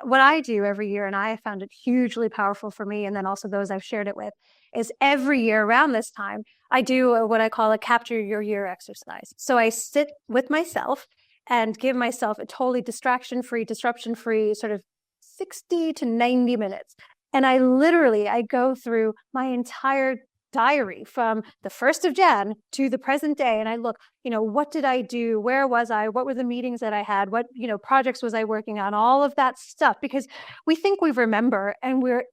What I do every year, and I have found it hugely powerful for me, and then also those I've shared it with, is every year around this time, I do what I call a capture your year exercise. So I sit with myself and give myself a totally distraction-free, disruption-free sort of 60 to 90 minutes. And I go through my entire diary from the 1st of Jan to the present day. And I look, what did I do? Where was I? What were the meetings that I had? What, projects was I working on? All of that stuff, because we think we remember and we're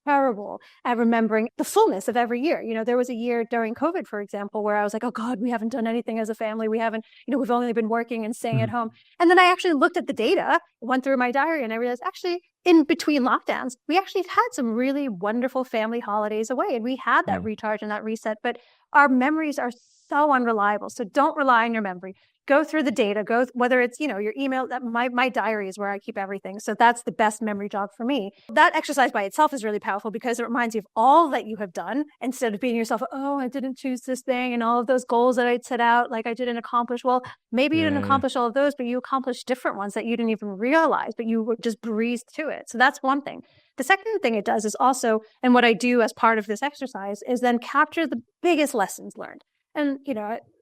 terrible at remembering the fullness of every year. There was a year during COVID, for example, where I was like, oh God, we haven't done anything as a family. We haven't, we've only been working and staying at home. And then I actually looked at the data, went through my diary, and I realized actually in between lockdowns, we actually had some really wonderful family holidays away, and we had that recharge and that reset, but our memories are so unreliable. So don't rely on your memory. Go through the data, whether it's, your email, my diary is where I keep everything. So that's the best memory jog for me. That exercise by itself is really powerful because it reminds you of all that you have done instead of beating yourself, oh, I didn't choose this thing and all of those goals that I'd set out, like I didn't accomplish. Well, maybe you didn't accomplish all of those, but you accomplished different ones that you didn't even realize, but you just breezed to it. So that's one thing. The second thing it does is also, and what I do as part of this exercise is then capture the biggest lessons learned. And,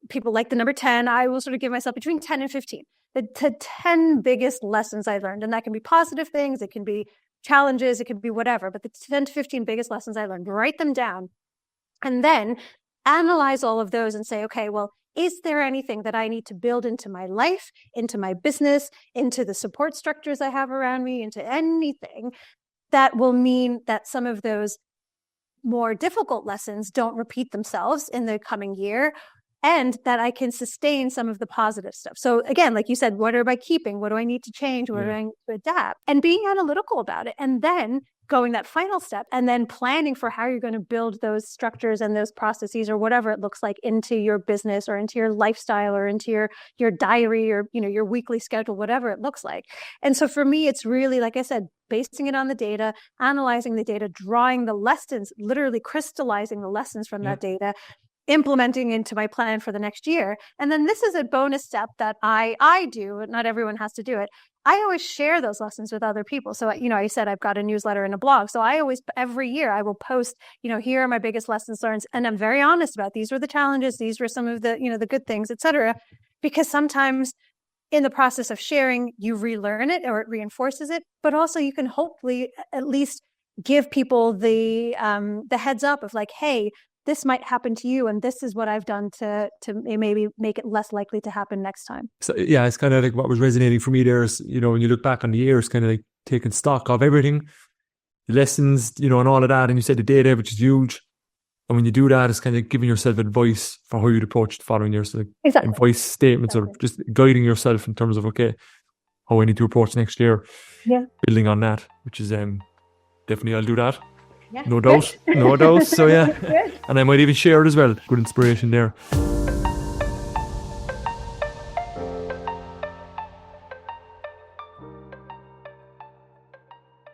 people like the number 10, I will sort of give myself between 10 and 15, the 10 biggest lessons I learned. And that can be positive things. It can be challenges. It can be whatever. But the 10 to 15 biggest lessons I learned, write them down and then analyze all of those and say, okay, well, is there anything that I need to build into my life, into my business, into the support structures I have around me, into anything that will mean that some of those more difficult lessons don't repeat themselves in the coming year, and that I can sustain some of the positive stuff. So again, like you said, what am I keeping? What do I need to change? What do I need to adapt? And being analytical about it, and then going that final step, and then planning for how you're going to build those structures and those processes or whatever it looks like into your business or into your lifestyle or into your diary or, your weekly schedule, whatever it looks like. And so for me, it's really, like I said, basing it on the data, analyzing the data, drawing the lessons, literally crystallizing the lessons from that data, implementing into my plan for the next year. And then this is a bonus step that I do, not everyone has to do it. I always share those lessons with other people. So, I said I've got a newsletter and a blog. So I always, every year I will post, here are my biggest lessons learned. And I'm very honest about these were the challenges. These were some of the, the good things, et cetera. Because sometimes in the process of sharing, you relearn it or it reinforces it, but also you can hopefully at least give people the heads up of like, hey, this might happen to you, and this is what I've done to maybe make it less likely to happen next time. So yeah, it's kind of like what was resonating for me there is, when you look back on the year, it's kind of like taking stock of everything, the lessons, and all of that. And you said the data, which is huge. And when you do that, it's kind of giving yourself advice for how you'd approach the following year. So like advice statements or just guiding yourself in terms of, okay, how I need to approach next year. Yeah. Building on that, which is definitely I'll do that. Yeah, no doubt. So yeah. And I might even share it as well. Good inspiration there.